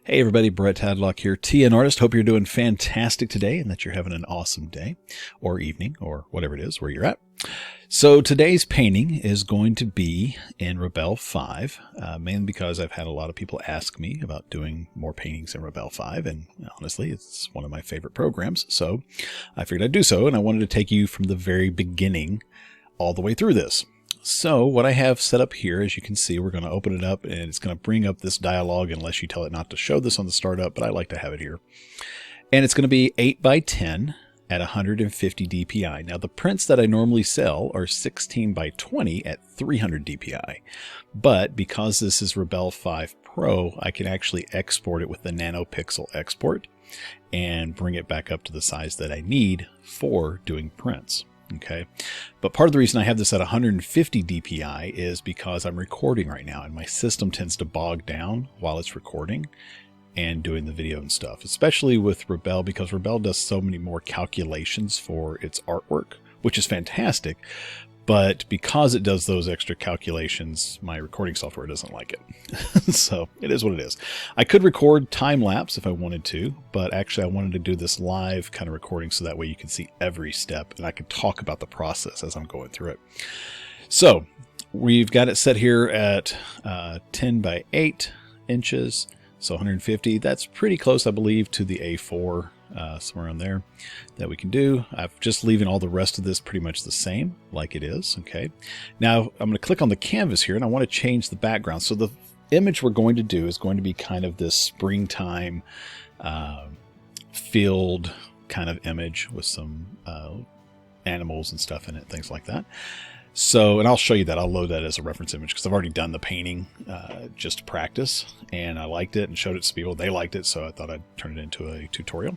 Hey everybody, Brett Tadlock here, TN Artist. Hope you're doing fantastic today and that you're having an awesome day or evening or whatever it is where you're at. So today's painting is going to be in Rebelle 5, mainly because I've had a lot of people ask me about doing more paintings in Rebelle 5, and honestly, it's one of my favorite programs, so I figured I'd do so, and I wanted to take you from the very beginning all the way through this. So what I have set up here, as you can see, we're going to open it up and it's going to bring up this dialogue unless you tell it not to show this on the startup, but I like to have it here. And it's going to be 8 by 10 at 150 DPI. Now the prints that I normally sell are 16 by 20 at 300 DPI. But because this is Rebelle 5 Pro, I can actually export it with the nanopixel export and bring it back up to the size that I need for doing prints. Okay, but part of the reason I have this at 150 DPI is because I'm recording right now and my system tends to bog down while it's recording and doing the video and stuff, especially with Rebelle, because Rebelle does so many more calculations for its artwork, which is fantastic. But because it does those extra calculations, my recording software doesn't like it. So it is what it is. I could record time lapse if I wanted to, but actually I wanted to do this live kind of recording so that way you can see every step and I could talk about the process as I'm going through it. So we've got it set here at 10 by 8 inches. So 150, that's pretty close, I believe, to the A4. Somewhere on there that we can do. I'm just leaving all the rest of this pretty much the same like it is. Okay. Now I'm going to click on the canvas here and I want to change the background. So the image we're going to do is going to be kind of this springtime field kind of image with some animals and stuff in it, things like that. So, and I'll show you that. I'll load that as a reference image because I've already done the painting just to practice and I liked it and showed it to people. They liked it, so I thought I'd turn it into a tutorial.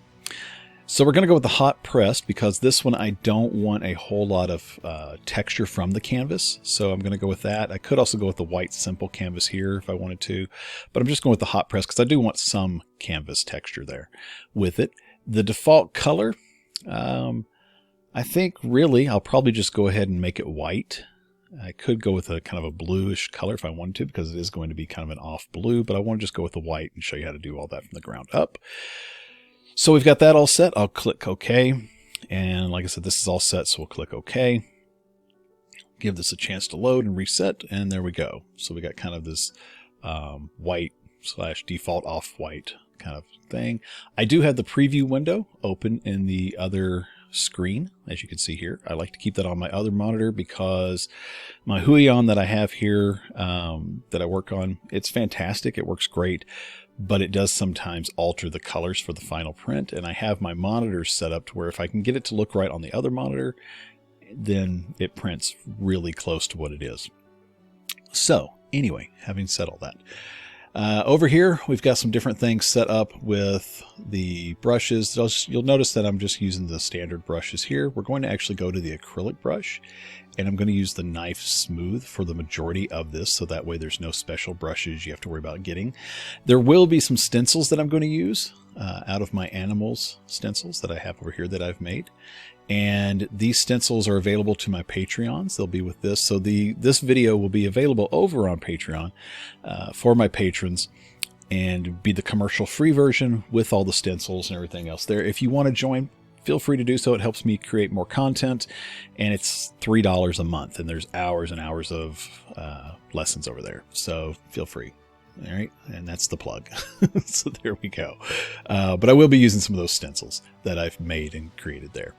So we're going to go with the hot pressed because this one I don't want a whole lot of texture from the canvas. So I'm going to go with that. I could also go with the white simple canvas here if I wanted to, but I'm just going with the hot press because I do want some canvas texture there with it. The default color, I think really I'll probably just go ahead and make it white. I could go with a kind of a bluish color if I wanted to because it is going to be kind of an off blue, but I want to just go with the white and show you how to do all that from the ground up. So we've got that all set. I'll click OK. And like I said, this is all set, so we'll click OK. Give this a chance to load and reset, and there we go. So we got kind of this white / default off-white kind of thing. I do have the preview window open in the other screen, as you can see here. I like to keep that on my other monitor because my Huion that I have here that I work on, it's fantastic. It works great, but it does sometimes alter the colors for the final print. And I have my monitors set up to where if I can get it to look right on the other monitor, then it prints really close to what it is. So anyway, having said all that, over here, we've got some different things set up with the brushes. You'll notice that I'm just using the standard brushes here. We're going to actually go to the acrylic brush, and I'm going to use the knife smooth for the majority of this, so that way there's no special brushes you have to worry about getting. There will be some stencils that I'm going to use out of my animals stencils that I have over here that I've made. And these stencils are available to my Patreons. They'll be with this. So this video will be available over on Patreon for my patrons and be the commercial free version with all the stencils and everything else there. If you want to join, feel free to do so. It helps me create more content, and it's $3 a month, and there's hours and hours of lessons over there. So feel free. All right, and that's the plug. So there we go. But I will be using some of those stencils that I've made and created there.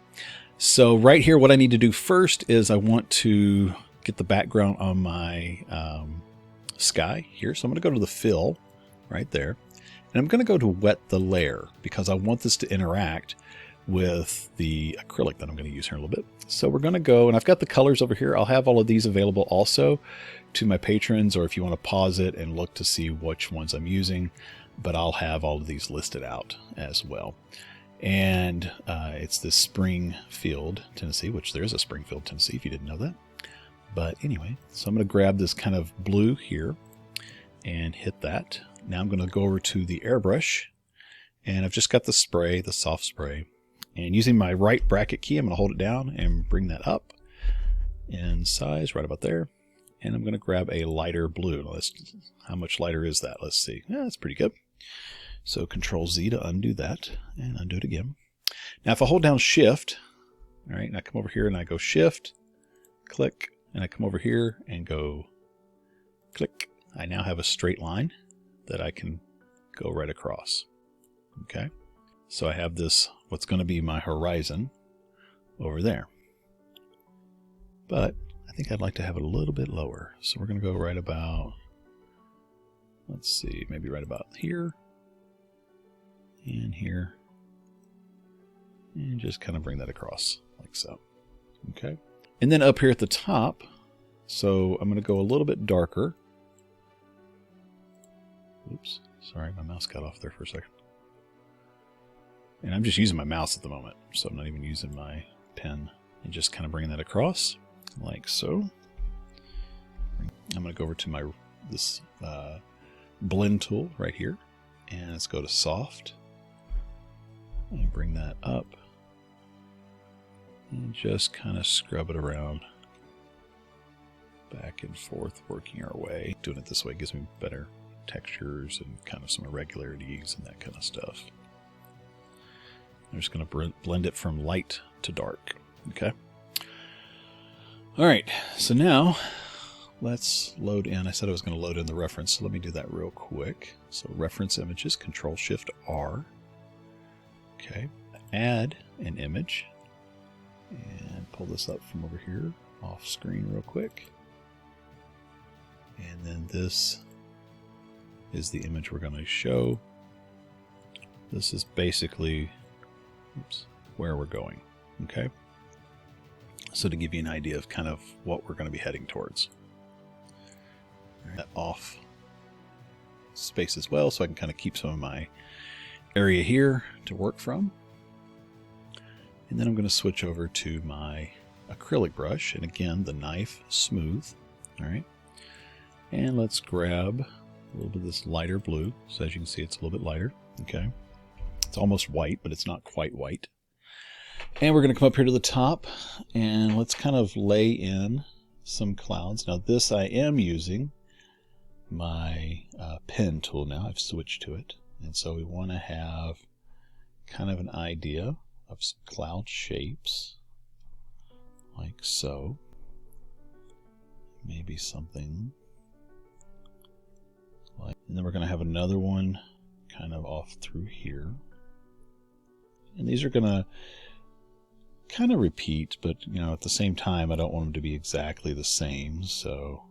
So right here, what I need to do first is I want to get the background on my sky here. So I'm going to go to the fill right there, and I'm going to go to wet the layer because I want this to interact with the acrylic that I'm going to use here in a little bit. So we're going to go, and I've got the colors over here. I'll have all of these available also to my patrons, or if you want to pause it and look to see which ones I'm using, but I'll have all of these listed out as well. And it's the Springfield, Tennessee, which there is a Springfield, Tennessee, if you didn't know that. But anyway, so I'm going to grab this kind of blue here and hit that. Now I'm going to go over to the airbrush, and I've just got the spray, the soft spray. And using my right bracket key, I'm going to hold it down and bring that up in size right about there. And I'm going to grab a lighter blue. How much lighter is that? Let's see. Yeah, that's pretty good. So Control Z to undo that, and undo it again. Now if I hold down Shift, all right, and I come over here and I go Shift, click, and I come over here and go click, I now have a straight line that I can go right across. Okay, so I have this, what's going to be my horizon over there. But I think I'd like to have it a little bit lower. So we're going to go right about, let's see, maybe right about here and here. And just kind of bring that across like so. Okay. And then up here at the top, so I'm going to go a little bit darker. Oops, sorry, my mouse got off there for a second. And I'm just using my mouse at the moment, so I'm not even using my pen. And just kind of bring that across like so. I'm going to go over to this blend tool right here, and let's go to soft and bring that up and just kind of scrub it around back and forth, working our way. Doing it this way gives me better textures and kind of some irregularities and that kind of stuff. I'm just going to blend it from light to dark. Okay. All right. So now let's load in. I said I was going to load in the reference, so let me do that real quick. So reference images, Control Shift R. Okay. Add an image and pull this up from over here off screen real quick. And then this is the image we're going to show. This is basically where we're going. Okay. So to give you an idea of kind of what we're going to be heading towards. That off space as well, so I can kind of keep some of my area here to work from. And then I'm going to switch over to my acrylic brush, and again the knife smooth. All right, and let's grab a little bit of this lighter blue. So as you can see, it's a little bit lighter. Okay, it's almost white, but it's not quite white. And we're going to come up here to the top, and let's kind of lay in some clouds. Now this, I am using my pen tool now. I've switched to it, and so we want to have kind of an idea of some cloud shapes like so. Maybe something like, and then we're going to have another one kind of off through here, and these are going to kind of repeat, but you know, at the same time I don't want them to be exactly the same, so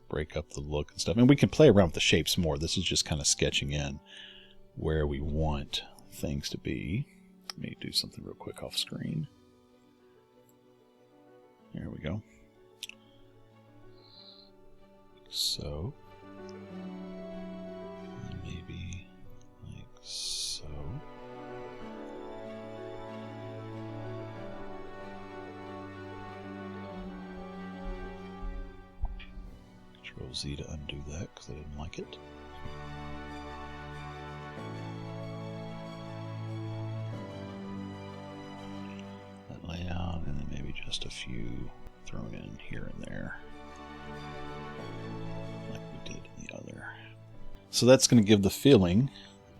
break up the look and stuff. And we can play around with the shapes more. This is just kind of sketching in where we want things to be. Let me do something real quick off screen. There we go. So maybe like so. Control Z to undo that because I didn't like it. That layout, and then maybe just a few thrown in here and there, like we did in the other. So that's going to give the feeling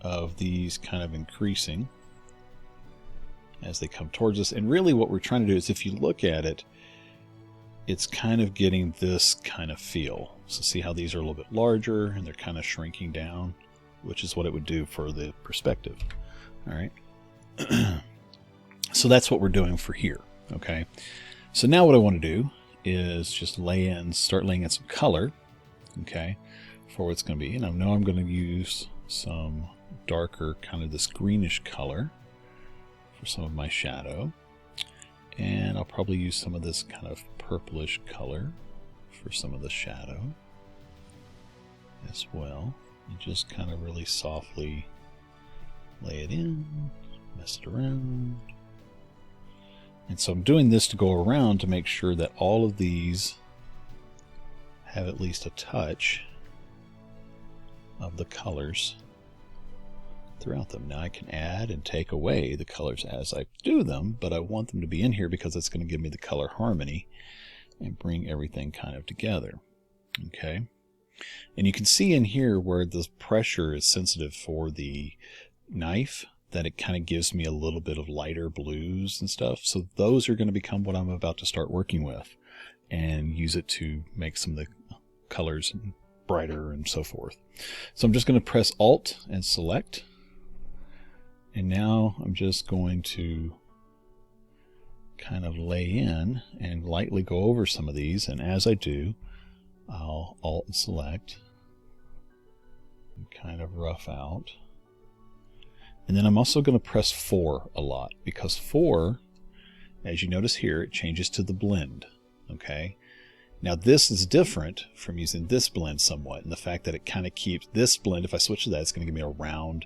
of these kind of increasing as they come towards us. And really what we're trying to do is, if you look at it, it's kind of getting this kind of feel. So see how these are a little bit larger and they're kind of shrinking down, which is what it would do for the perspective. All right. So that's what we're doing for here. Okay. So now what I want to do is just start laying in some color. Okay. For what it's going to be. And I know I'm going to use some darker, kind of this greenish color for some of my shadow. And I'll probably use some of this kind of purplish color for some of the shadow as well. And just kind of really softly lay it in, mess it around. And so I'm doing this to go around to make sure that all of these have at least a touch of the colors throughout them. Now I can add and take away the colors as I do them, but I want them to be in here because it's going to give me the color harmony and bring everything kind of together. Okay. And you can see in here where the pressure is sensitive for the knife, that it kind of gives me a little bit of lighter blues and stuff. So those are going to become what I'm about to start working with and use it to make some of the colors brighter and so forth. So I'm just going to press Alt and select. And now I'm just going to kind of lay in and lightly go over some of these. And as I do, I'll Alt and select and kind of rough out. And then I'm also going to press 4 a lot, because 4, as you notice here, it changes to the blend. Okay. Now this is different from using this blend somewhat, and the fact that it kind of keeps this blend, if I switch to that, it's going to give me a round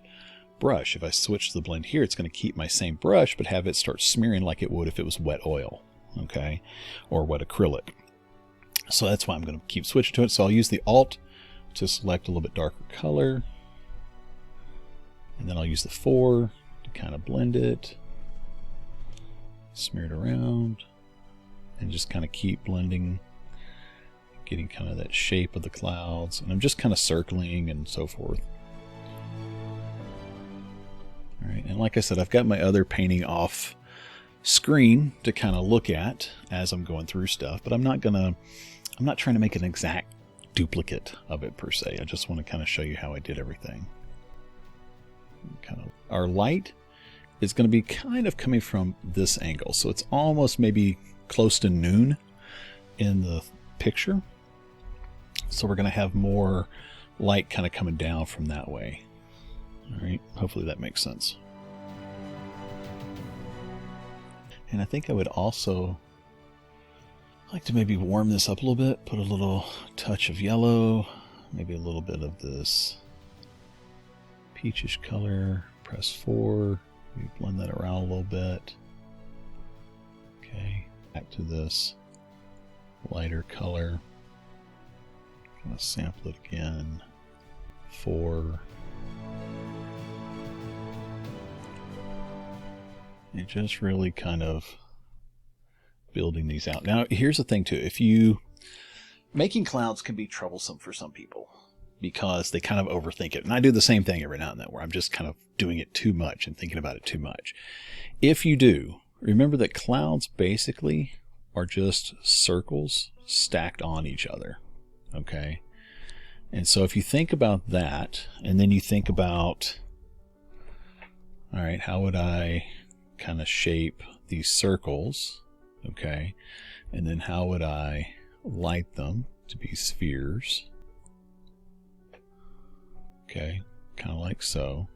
brush. If I switch to the blend here, it's going to keep my same brush, but have it start smearing like it would if it was wet oil. Okay. Or wet acrylic. So that's why I'm going to keep switching to it. So I'll use the Alt to select a little bit darker color. And then I'll use the 4 to kind of blend it, smear it around, and just kind of keep blending, getting kind of that shape of the clouds. And I'm just kind of circling and so forth. All right, and like I said, I've got my other painting off screen to kind of look at as I'm going through stuff, but I'm not trying to make an exact duplicate of it per se. I just want to kind of show you how I did everything. Our light is going to be kind of coming from this angle, so it's almost maybe close to noon in the picture, so we're going to have more light kind of coming down from that way. All right, hopefully that makes sense. And I think I would also like to maybe warm this up a little bit, put a little touch of yellow, maybe a little bit of this peachish color, press 4, maybe blend that around a little bit. Okay, back to this lighter color, kind of sample it again, 4, and just really kind of building these out. Now here's the thing too, making clouds can be troublesome for some people, because they kind of overthink it. And I do the same thing every now and then, where I'm just kind of doing it too much and thinking about it too much. If you do, remember that clouds basically are just circles stacked on each other. Okay? And so if you think about that, and then you think about, all right, how would I kind of shape these circles? Okay? And then how would I light them to be spheres? Okay, kind of like so.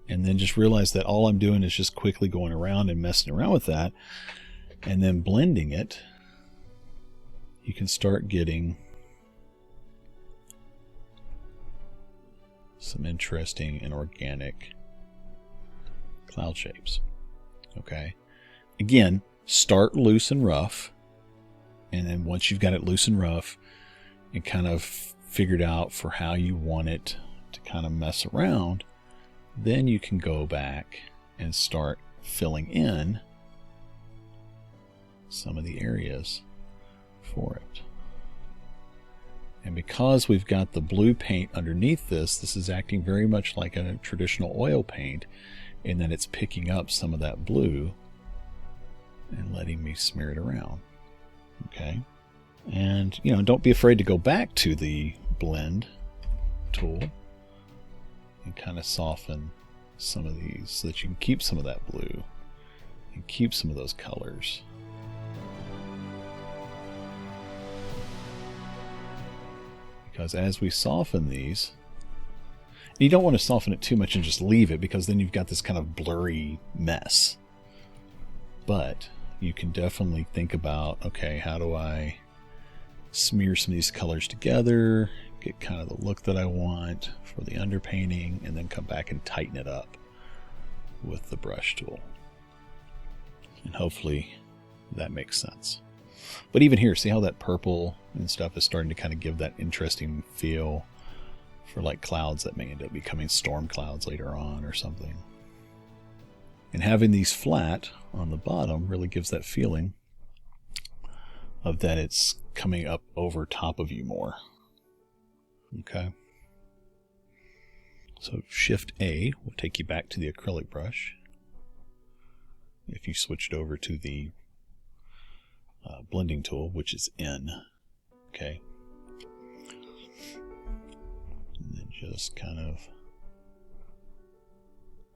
And then just realize that all I'm doing is just quickly going around and messing around with that, and then blending it. You can start getting some interesting and organic cloud shapes. Okay, again, start loose and rough, and then once you've got it loose and rough and kind of figured out for how you want it to kind of mess around, then you can go back and start filling in some of the areas for it. And because we've got the blue paint underneath this is acting very much like a traditional oil paint, in that it's picking up some of that blue and letting me smear it around. Okay, and don't be afraid to go back to the blend tool and kind of soften some of these so that you can keep some of that blue and keep some of those colors. Because as we soften these, you don't want to soften it too much and just leave it, because then you've got this kind of blurry mess. But you can definitely think about, okay, how do I smear some of these colors together, get kind of the look that I want for the underpainting, and then come back and tighten it up with the brush tool. And hopefully that makes sense. But even here, see how that purple and stuff is starting to kind of give that interesting feel for like clouds that may end up becoming storm clouds later on or something. And having these flat on the bottom really gives that feeling of that it's coming up over top of you more. Okay. So Shift A will take you back to the acrylic brush. If you switched over to the blending tool, which is N. Okay. And then just kind of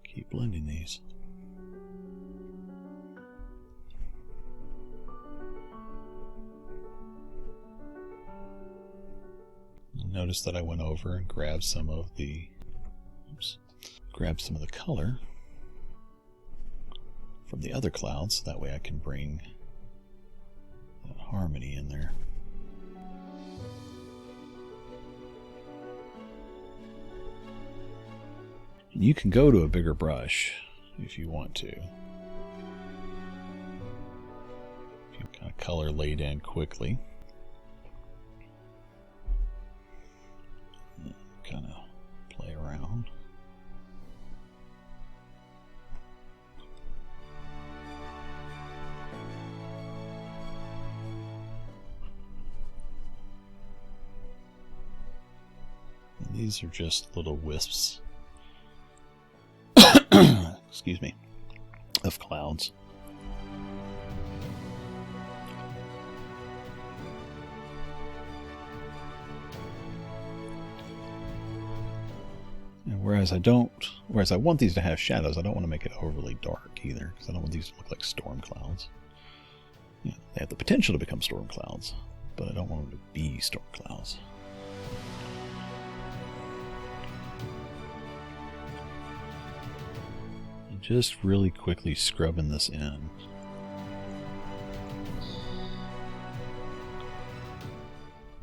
keep blending these. Notice that I went over and grabbed some of the color from the other clouds, so that way I can bring that harmony in there. And you can go to a bigger brush if you want to. If you kind of color laid in quickly. Kind of play around. And these are just little wisps, excuse me, of clouds. Whereas I want these to have shadows, I don't want to make it overly dark either, because I don't want these to look like storm clouds. Yeah, they have the potential to become storm clouds, but I don't want them to be storm clouds. And just really quickly scrubbing this in.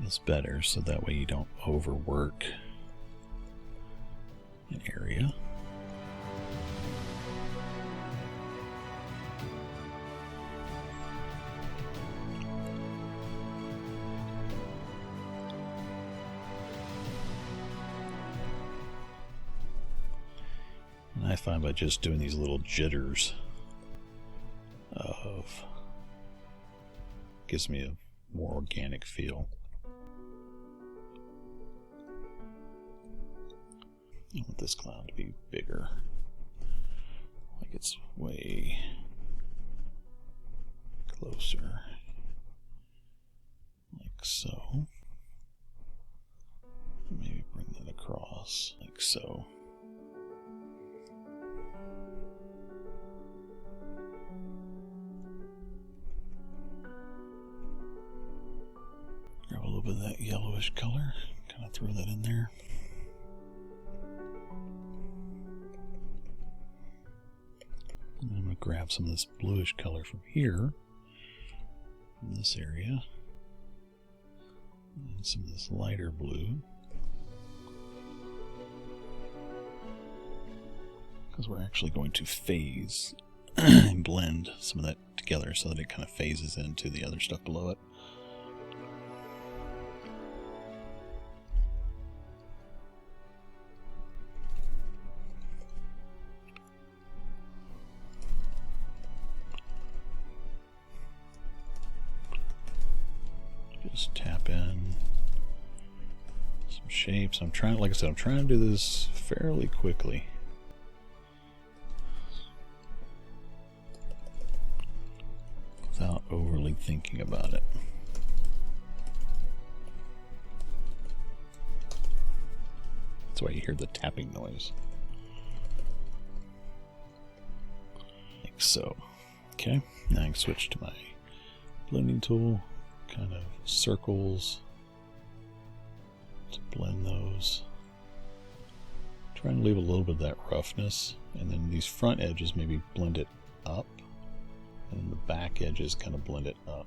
Is better, so that way you don't overwork an area. And I find by just doing these little jitters gives me a more organic feel. I want this cloud to be bigger, like it's way closer, like so. Maybe bring that across, like so. Grab a little bit of that yellowish color, kind of throw that in there. And I'm going to grab some of this bluish color from here, from this area, and some of this lighter blue, because we're actually going to phase and blend some of that together so that it kind of phases into the other stuff below it. Just tap in some shapes. I'm trying, like I said, I'm trying to do this fairly quickly. Without overly thinking about it. That's why you hear the tapping noise. Like so. Okay, now I can switch to my blending tool. Kind of circles to blend those. Trying to leave a little bit of that roughness, and then these front edges maybe blend it up, and then the back edges kind of blend it up.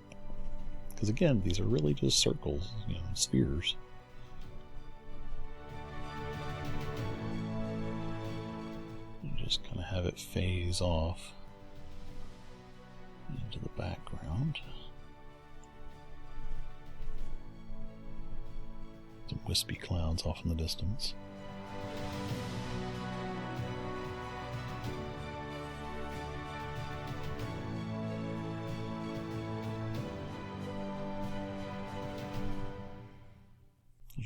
Because again, these are really just circles, you know, spheres. And just kind of have it phase off into the background. Some wispy clouds off in the distance.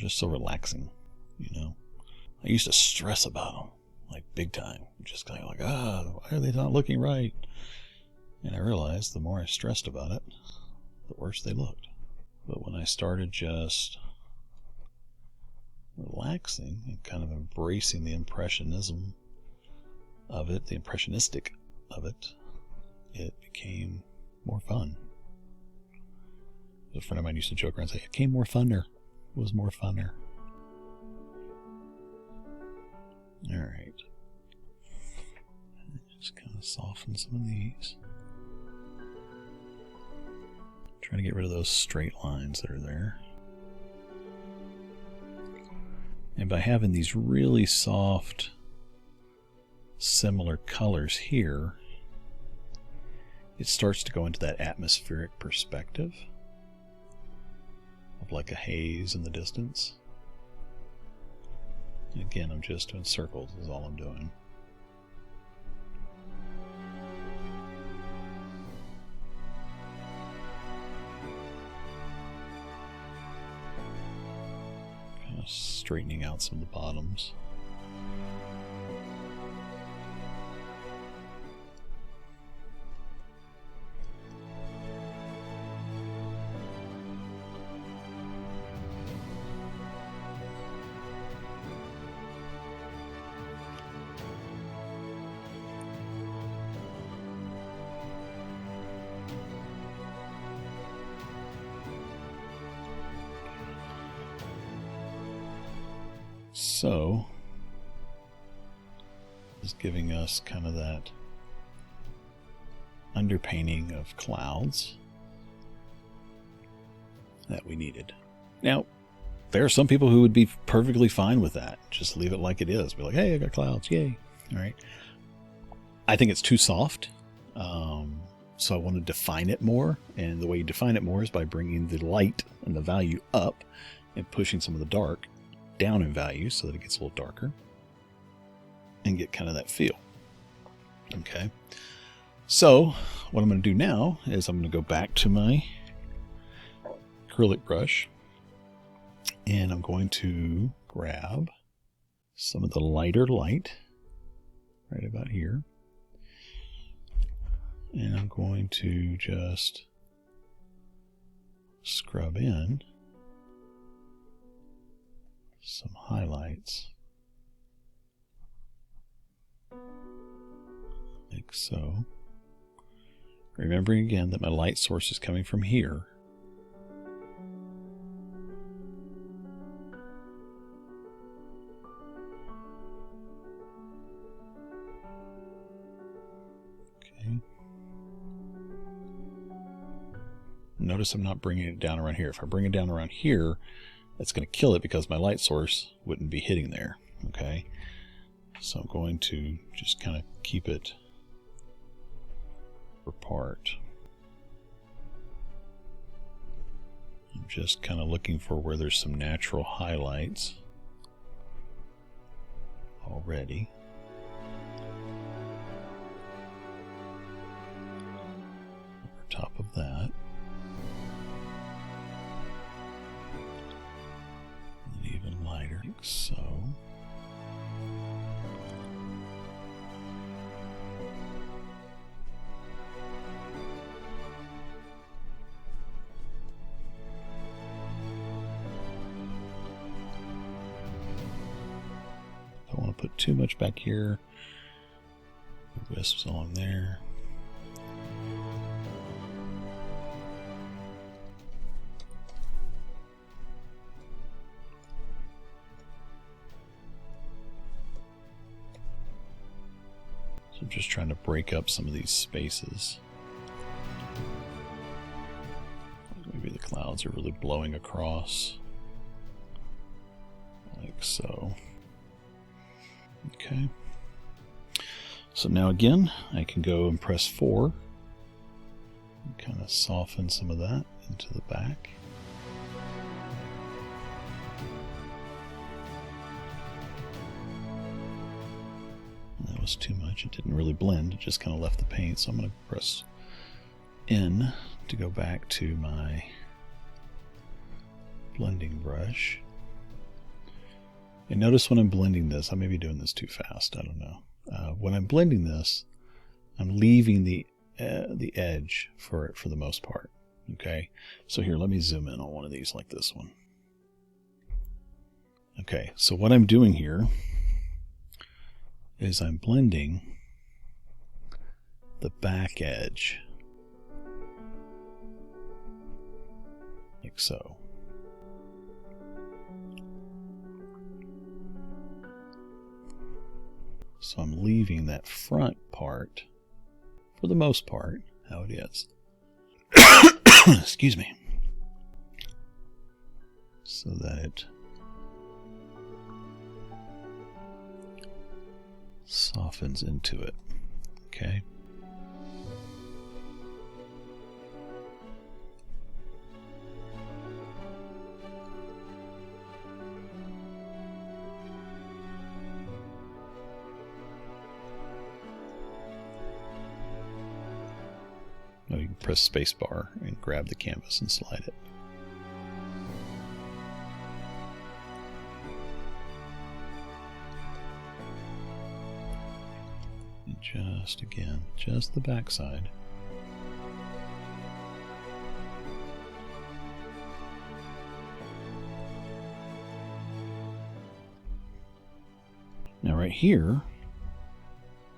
just so relaxing, you know. I used to stress about them, like big time. Just kind of like, why are they not looking right? And I realized the more I stressed about it, the worse they looked. But when I started just relaxing and kind of embracing the impressionism of it, the impressionistic of it, it became more fun. A friend of mine used to joke around and say, it became more funner. It was more funner. Alright. Just kind of soften some of these. Trying to get rid of those straight lines that are there. And by having these really soft, similar colors here, it starts to go into that atmospheric perspective of like a haze in the distance. And again, I'm just doing circles is all I'm doing. Kind of straightening out some of the bottoms. So, is giving us kind of that underpainting of clouds that we needed. Now, there are some people who would be perfectly fine with that. Just leave it like it is. Be like, hey, I got clouds, yay. All right. I think it's too soft. So I want to define it more. And the way you define it more is by bringing the light and the value up and pushing some of the dark down in value so that it gets a little darker and get kind of that feel. Okay. So what I'm going to do now is I'm going to go back to my acrylic brush and I'm going to grab some of the lighter light right about here. And I'm going to just scrub in some highlights, like so. Remembering again that my light source is coming from here. Okay. Notice I'm not bringing it down around here. If I bring it down around here, that's going to kill it because my light source wouldn't be hitting there. Okay, so I'm going to just kind of keep it apart. I'm just kind of looking for where there's some natural highlights already. Over top of that. Like so. Don't want to put too much back here. Wisps along there. So I'm just trying to break up some of these spaces. Maybe the clouds are really blowing across. Like so. Okay. So now again, I can go and press 4. And kind of soften some of that into the back. That was too much. It didn't really blend. It just kind of left the paint. So I'm going to press N to go back to my blending brush. And notice when I'm blending this, I may be doing this too fast, I don't know. When I'm blending this, I'm leaving the edge for the most part. Okay, so here, let me zoom in on one of these like this one. Okay, so what I'm doing here is I'm blending the back edge like so. So I'm leaving that front part, for the most part, how it is. Excuse me. So that it softens into it. Okay. Oh, you can press spacebar and grab the canvas and slide it. And just again, just the back side. Now right here,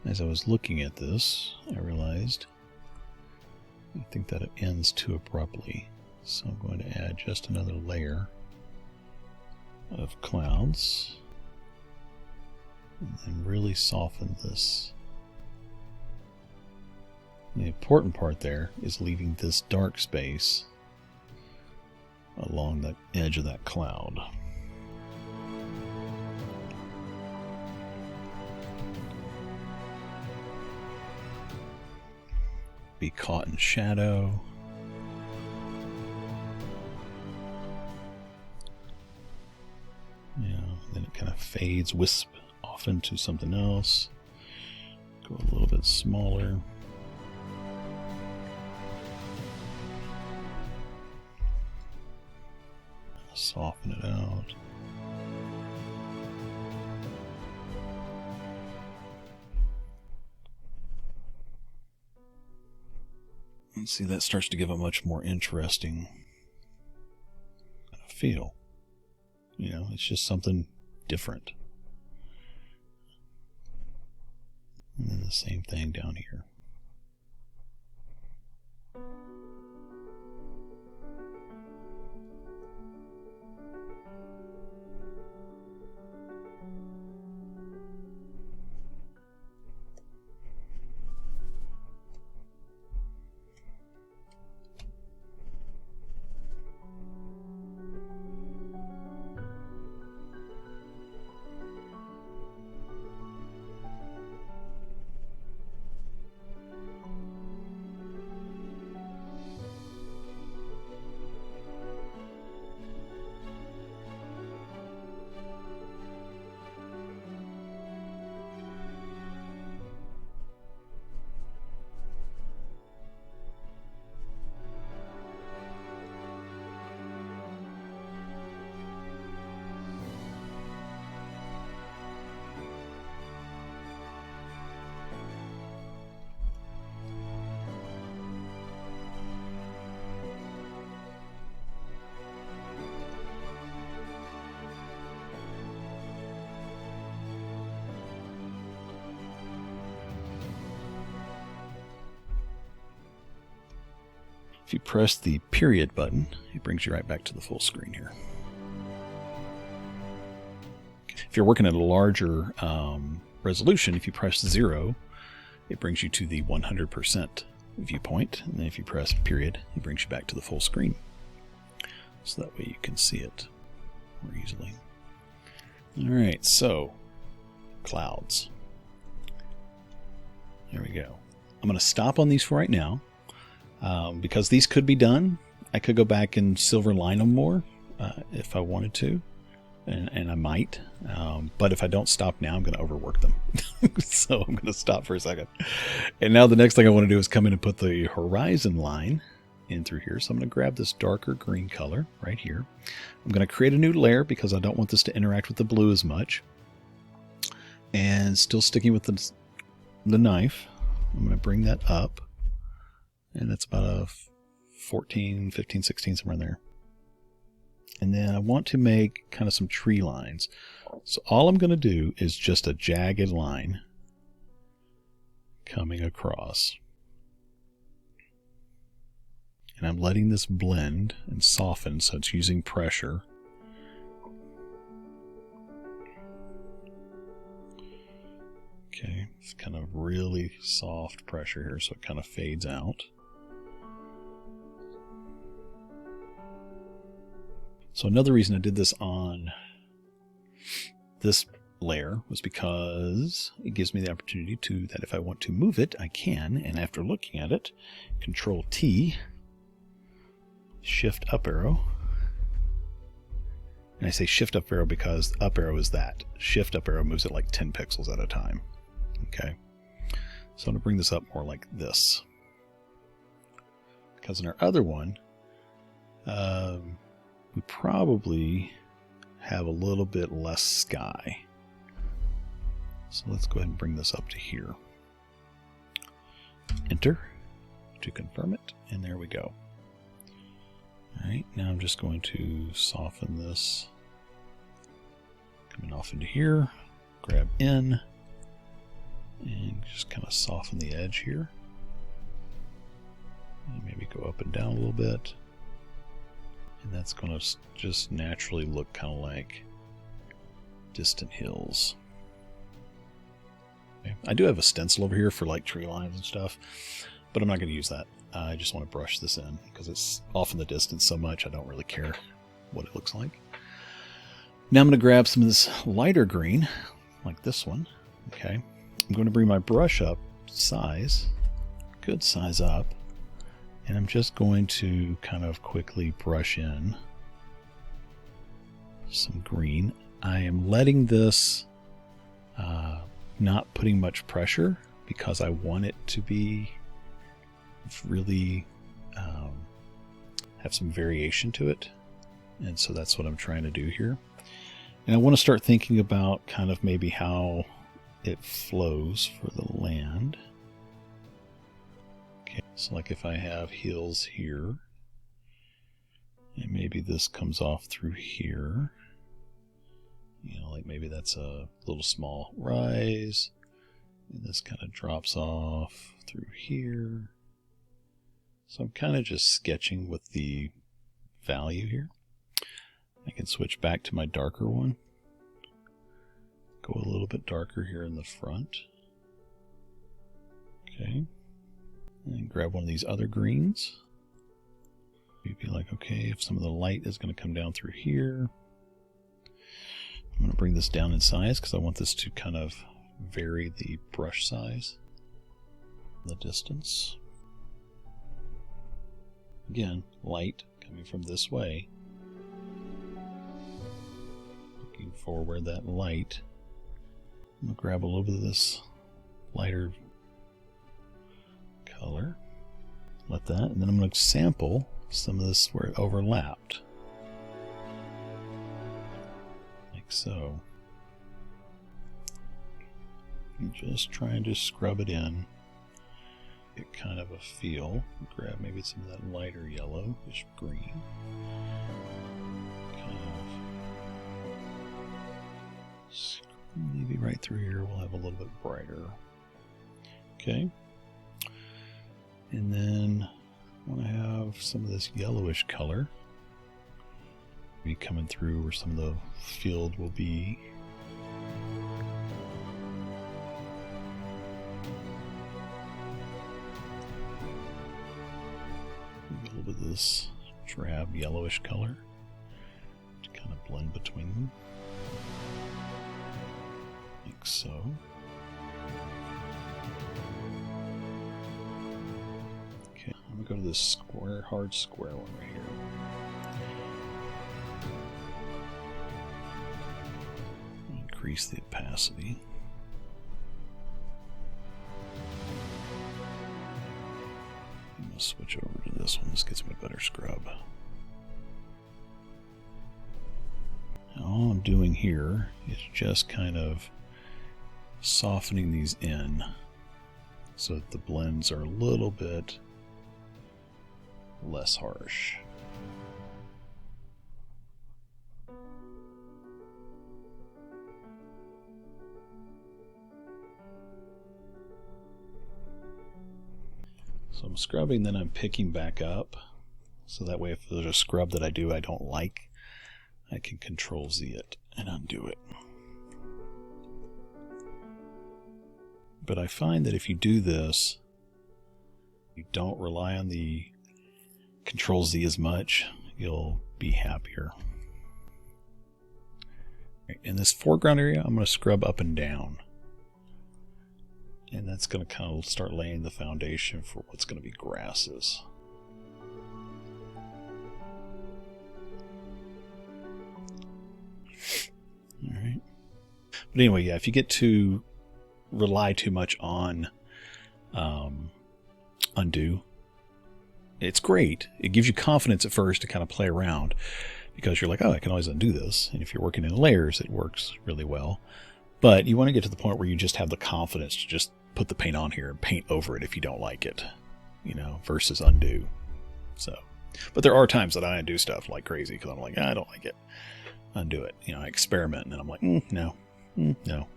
as I was looking at this, I realized I think that it ends too abruptly, so I'm going to add just another layer of clouds and then really soften this. And the important part there is leaving this dark space along the edge of that cloud. Be caught in shadow. Yeah, then it kind of fades, wisp off into something else. Go a little bit smaller. Soften it out. And see, that starts to give a much more interesting feel. You know, it's just something different. And then the same thing down here. If you press the period button, it brings you right back to the full screen here. If you're working at a larger resolution, if you press 0, it brings you to the 100% viewpoint. And then if you press period, it brings you back to the full screen. So that way you can see it more easily. All right, so clouds. There we go. I'm going to stop on these for right now. Because these could be done, I could go back and silver line them more if I wanted to, and I might. But if I don't stop now, I'm going to overwork them. So I'm going to stop for a second. And now the next thing I want to do is come in and put the horizon line in through here. So I'm going to grab this darker green color right here. I'm going to create a new layer because I don't want this to interact with the blue as much. And still sticking with the knife, I'm going to bring that up. And that's about a 14, 15, 16, somewhere in there. And then I want to make kind of some tree lines. So all I'm going to do is just a jagged line coming across. And I'm letting this blend and soften, so it's using pressure. Okay, it's kind of really soft pressure here, so it kind of fades out. So another reason I did this on this layer was because it gives me the opportunity to, that if I want to move it, I can. And after looking at it, Control T, Shift up arrow. And I say Shift up arrow because up arrow is that. Shift up arrow moves it like 10 pixels at a time. Okay. So I'm going to bring this up more like this. Because in our other one, we probably have a little bit less sky. So let's go ahead and bring this up to here. Enter to confirm it, and there we go. Alright, now I'm just going to soften this. Coming off into here, grab in, and just kind of soften the edge here. And maybe go up and down a little bit. And that's going to just naturally look kind of like distant hills. Okay. I do have a stencil over here for like tree lines and stuff, but I'm not going to use that. I just want to brush this in because it's off in the distance so much I don't really care what it looks like. Now I'm going to grab some of this lighter green, like this one. Okay, I'm going to bring my brush up size, good size up. And I'm just going to kind of quickly brush in some green. I am letting this not putting much pressure because I want it to be really have some variation to it. And so that's what I'm trying to do here. And I want to start thinking about kind of maybe how it flows for the land. So like if I have hills here, and maybe this comes off through here, you know, like maybe that's a little small rise, and this kind of drops off through here. So I'm kind of just sketching with the value here. I can switch back to my darker one. Go a little bit darker here in the front. Okay. And grab one of these other greens. You'd be like, okay, if some of the light is going to come down through here, I'm going to bring this down in size because I want this to kind of vary the brush size, the distance. Again, light coming from this way. Looking for where that light. I'm going to grab a little bit of this lighter color, let that, and then I'm going to sample some of this where it overlapped, like so. And just trying to scrub it in, get kind of a feel. Grab maybe some of that lighter yellow, this green, kind of maybe right through here we'll have a little bit brighter. Okay. And then I want to have some of this yellowish color be coming through where some of the field will be. Maybe a little bit of this drab yellowish color to kind of blend between them. Like so. I'm going to go to this square, hard square one right here. Increase the opacity. I'm going to switch over to this one. This gets me a better scrub. And all I'm doing here is just kind of softening these in so that the blends are a little bit less harsh. So I'm scrubbing, then I'm picking back up. So that way if there's a scrub that I don't like, I can Control Z it and undo it. But I find that if you do this, you don't rely on the Control Z as much, you'll be happier. In this foreground area, I'm going to scrub up and down. And that's going to kind of start laying the foundation for what's going to be grasses. Alright. But anyway, yeah, if you get to rely too much on undo, it's great. It gives you confidence at first to kind of play around because you're like, oh, I can always undo this. And if you're working in layers, it works really well. But you want to get to the point where you just have the confidence to just put the paint on here and paint over it if you don't like it, you know, versus undo. So, but there are times that I undo stuff like crazy because I'm like, I don't like it. Undo it. You know, I experiment and then I'm like, no, no.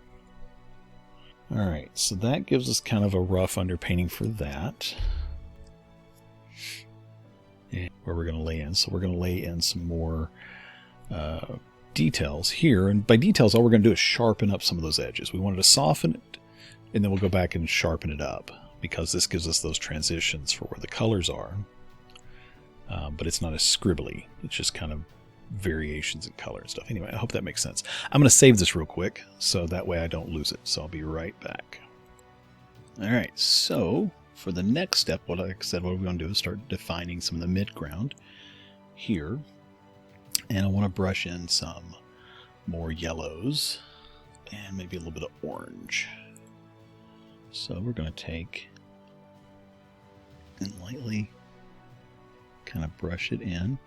All right, so that gives us kind of a rough underpainting for that. And where we're going to lay in. So we're going to lay in some more details here. And by details, all we're going to do is sharpen up some of those edges. We wanted to soften it, and then we'll go back and sharpen it up because this gives us those transitions for where the colors are. But it's not as scribbly. It's just kind of variations in color and stuff. Anyway, I hope that makes sense. I'm going to save this real quick so that way I don't lose it. So I'll be right back. All right, so for the next step, like I said, what we're going to do is start defining some of the midground here. And I want to brush in some more yellows and maybe a little bit of orange. So we're going to take and lightly kind of brush it in.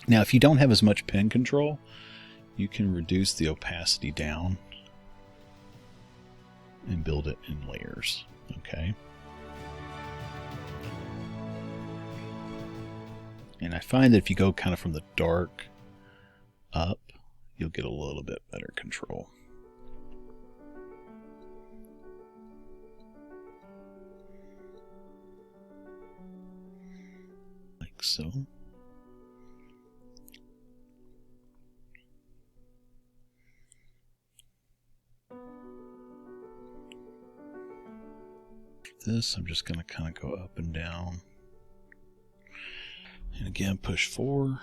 Now, if you don't have as much pen control, you can reduce the opacity down and build it in layers, okay? And I find that if you go kind of from the dark up, you'll get a little bit better control. Like so. This, I'm just going to kind of go up and down. And again, push 4.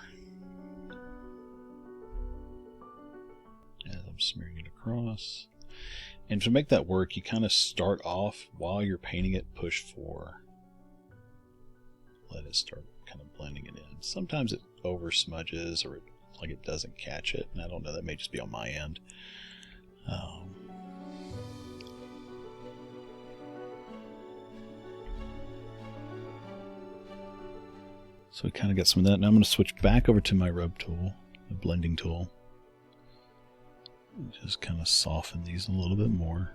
As I'm smearing it across. And to make that work, you kind of start off while you're painting it, push 4. Let it start kind of blending it in. Sometimes it over smudges or like it doesn't catch it. And I don't know, that may just be on my end. So we kind of got some of that. Now I'm going to switch back over to my rub tool, the blending tool. And just kind of soften these a little bit more.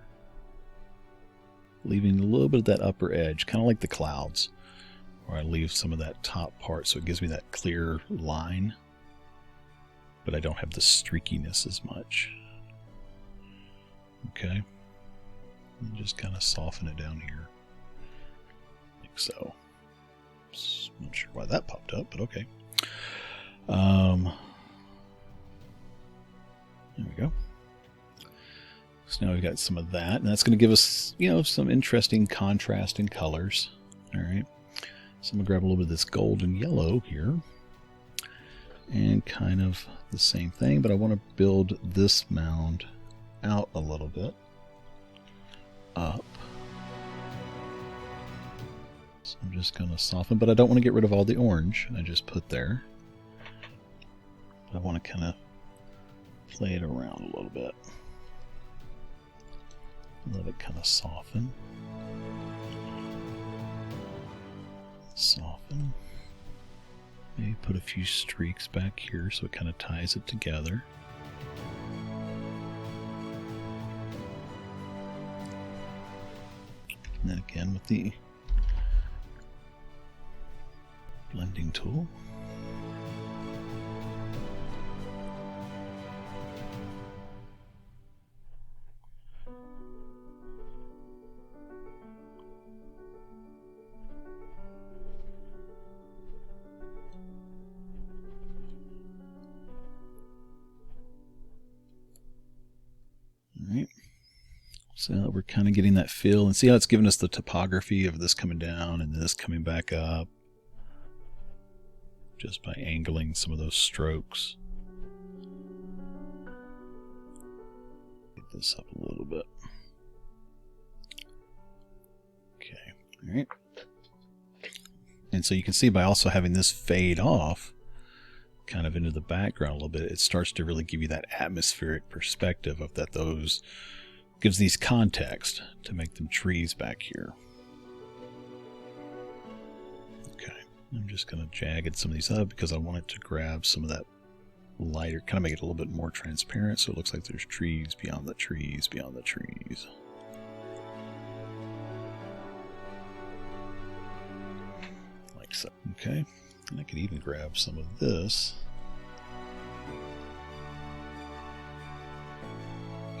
Leaving a little bit of that upper edge, kind of like the clouds, where I leave some of that top part so it gives me that clear line. But I don't have the streakiness as much. Okay. And just kind of soften it down here. Like so. Not sure why that popped up, but okay. There we go. So now we've got some of that, and that's going to give us, you know, some interesting contrast in colors. All right. So I'm going to grab a little bit of this golden yellow here, and kind of the same thing, but I want to build this mound out a little bit, up. So I'm just going to soften, but I don't want to get rid of all the orange I just put there. But I want to kind of play it around a little bit. Let it kind of soften. Soften. Maybe put a few streaks back here so it kind of ties it together. And then again with the blending tool. Alright, so we're kind of getting that feel, and see how it's giving us the topography of this coming down and this coming back up just by angling some of those strokes. Get this up a little bit. Okay, alright. And so you can see by also having this fade off kind of into the background a little bit, it starts to really give you that atmospheric perspective of that. Those gives these context to make them trees back here. Okay, I'm just going to jagged some of these up because I want it to grab some of that lighter, kind of make it a little bit more transparent so it looks like there's trees beyond the trees beyond the trees. Like so. Okay. And I could even grab some of this.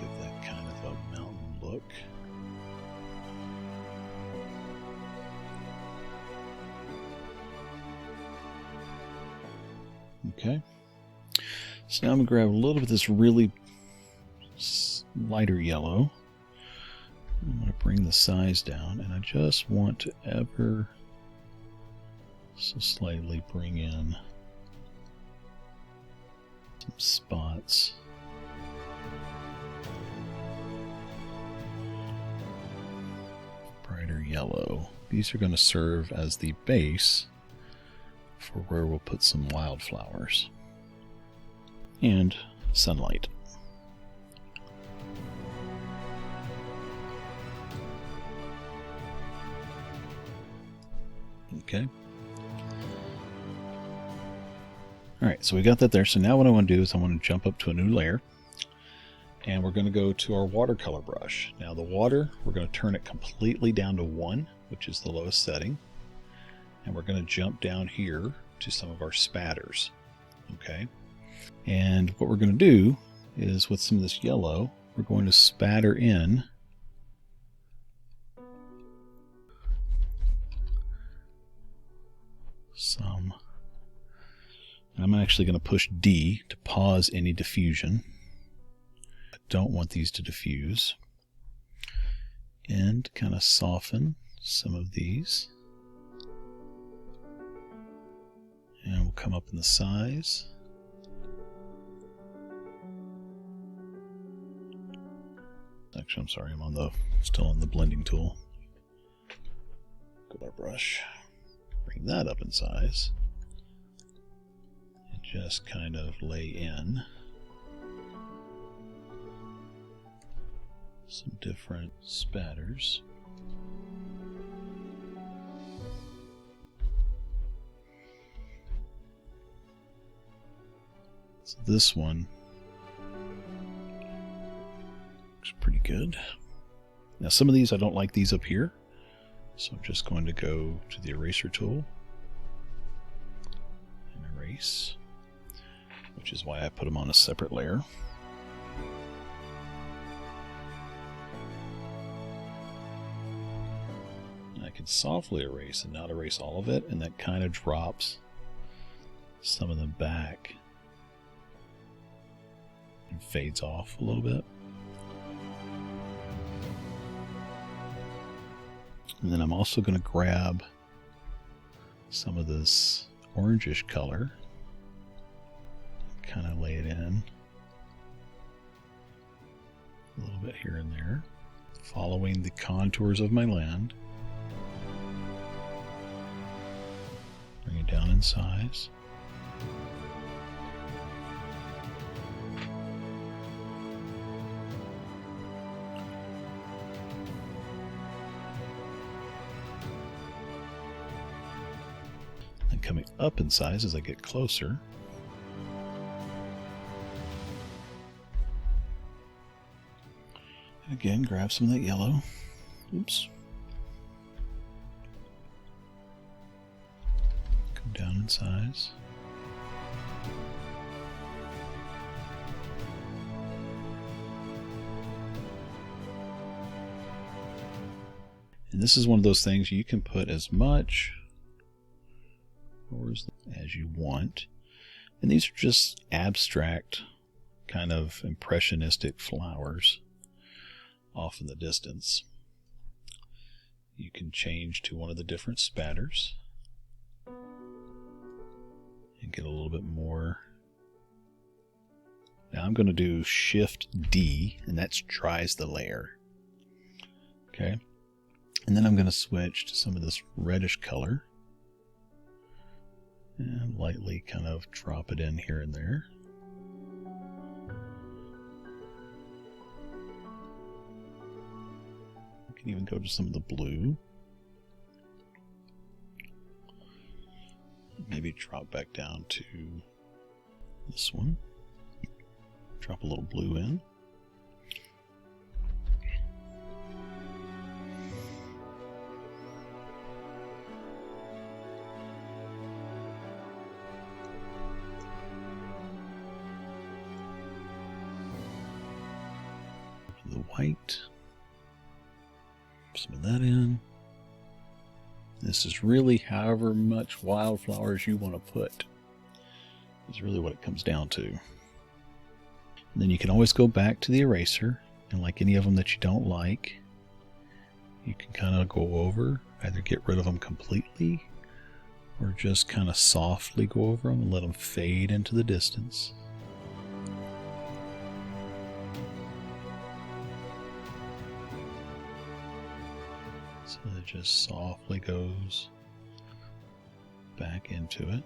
Give that kind of a mountain look. Okay. So now I'm going to grab a little bit of this really lighter yellow. I'm going to bring the size down, and I just want to ever so slightly bring in some spots. Brighter yellow. These are going to serve as the base for where we'll put some wildflowers and sunlight. Okay. Alright, so we got that there. So now what I want to do is I want to jump up to a new layer, and we're going to go to our watercolor brush. Now the water, we're going to turn it completely down to 1, which is the lowest setting, and we're going to jump down here to some of our spatters. Okay, and what we're going to do is with some of this yellow, we're going to spatter in some. I'm actually going to push D to pause any diffusion. I don't want these to diffuse. And kind of soften some of these. And we'll come up in the size. Actually, I'm sorry, I'm still on the blending tool. Go to our brush. Bring that up in size. Just kind of lay in some different spatters. So this one looks pretty good. Now some of these I don't like these up here, so I'm just going to go to the eraser tool and erase, which is why I put them on a separate layer. And I can softly erase and not erase all of it, and that kind of drops some of them back and fades off a little bit. And then I'm also going to grab some of this orangish color, kind of lay it in a little bit here and there, following the contours of my land. Bring it down in size. coming up in size as I get closer. And again, grab some of that yellow. Oops. Come down in size. And this is one of those things you can put as much as you want. And these are just abstract, kind of impressionistic flowers off in the distance. You can change to one of the different spatters and get a little bit more. Now I'm going to do Shift D, and that dries the layer. Okay. And then I'm going to switch to some of this reddish color and lightly kind of drop it in here and there. You can even go to some of the blue. Maybe drop back down to this one. Drop a little blue in. The white, some of that in. This is really however much wildflowers you want to put. Is really what it comes down to. And then you can always go back to the eraser, and like any of them that you don't like, you can kind of go over, either get rid of them completely, or just kind of softly go over them and let them fade into the distance. So it just softly goes back into it.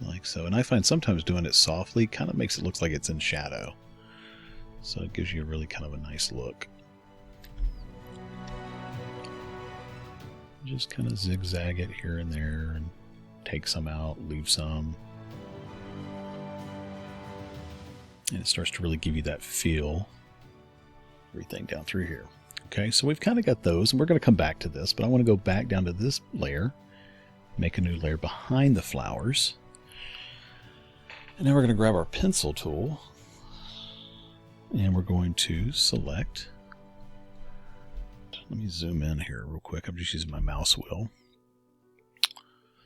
Like so. And I find sometimes doing it softly kind of makes it look like it's in shadow. So it gives you really kind of a nice look. Just kind of zigzag it here and there and take some out, leave some. And it starts to really give you that feel. Everything down through here. Okay, so we've kind of got those, and we're going to come back to this, but I want to go back down to this layer, make a new layer behind the flowers. And now we're going to grab our pencil tool, and we're going to select. Let me zoom in here real quick. I'm just using my mouse wheel.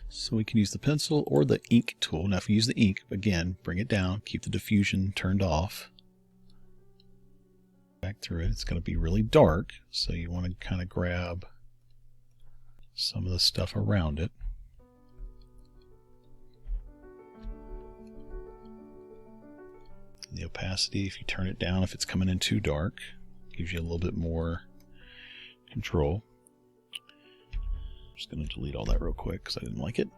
So we can use the pencil or the ink tool. Now if you use the ink, again, bring it down, keep the diffusion turned off. Back through it. It's going to be really dark, so you want to kind of grab some of the stuff around it. The opacity, if you turn it down, if it's coming in too dark, gives you a little bit more control. I'm just going to delete all that real quick because I didn't like it.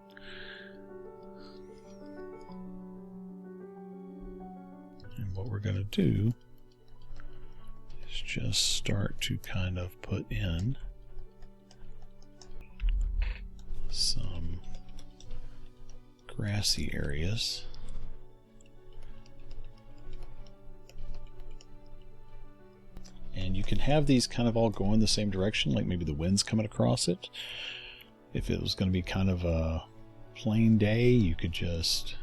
And what we're going to do is just start to kind of put in some grassy areas. And you can have these kind of all go in the same direction, like maybe the wind's coming across it. If it was going to be kind of a plain day, you could just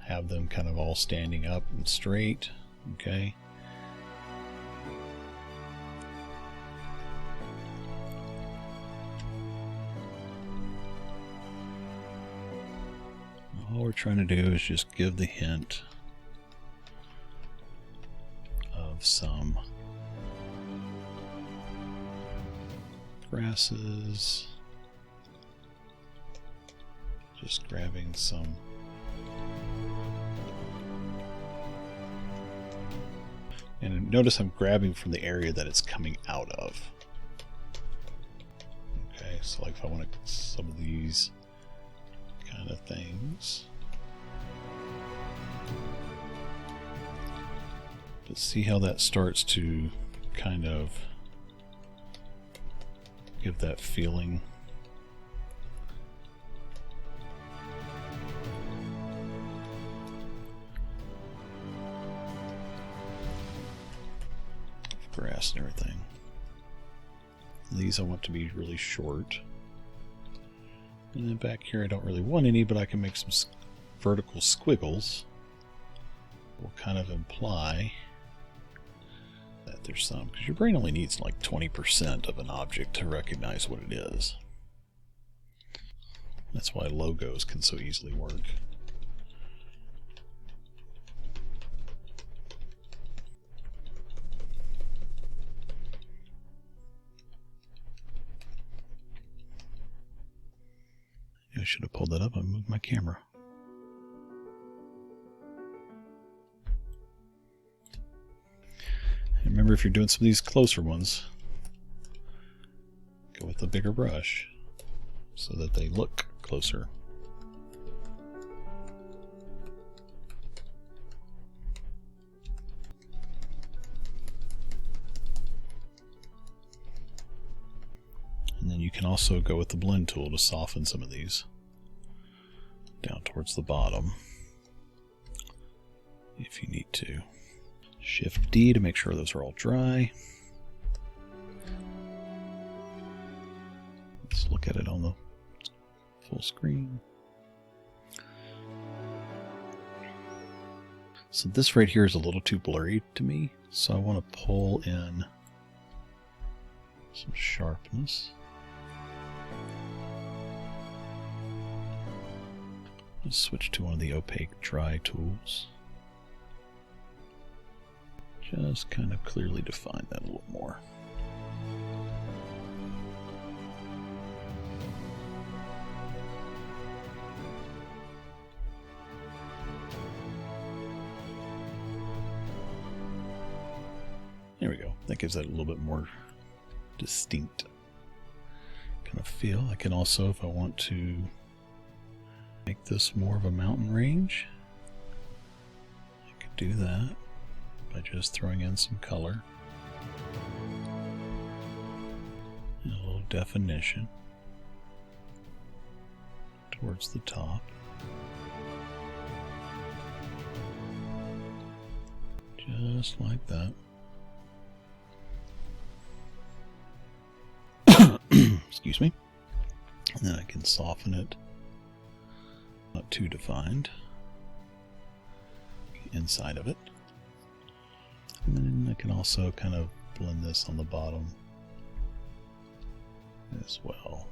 have them kind of all standing up and straight. Okay. All we're trying to do is just give the hint of some grasses, just grabbing some and notice I'm grabbing from the area that it's coming out of. Okay, so like if I want to some of these kind of things, but see how that starts to kind of give that feeling grass and everything. These I want to be really short. And then back here I don't really want any, but I can make some vertical squiggles. Will kind of imply that there's some, because your brain only needs like 20% of an object to recognize what it is. That's why logos can so easily work. I should have pulled that up. I moved my camera. And remember, if you're doing some of these closer ones, go with a bigger brush so that they look closer. And then you can also go with the blend tool to soften some of these down towards the bottom if you need to. Shift D to make sure those are all dry. Let's look at it on the full screen. So this right here is a little too blurry to me, so I want to pull in some sharpness. Let's switch to one of the opaque dry tools. Just kind of clearly define that a little more. There we go. That gives that a little bit more distinct kind of feel. I can also, if I want to make this more of a mountain range, I could do that by just throwing in some color and a little definition towards the top. Just like that. Excuse me. And then I can soften it. Not too defined inside of it. And then I can also kind of blend this on the bottom as well,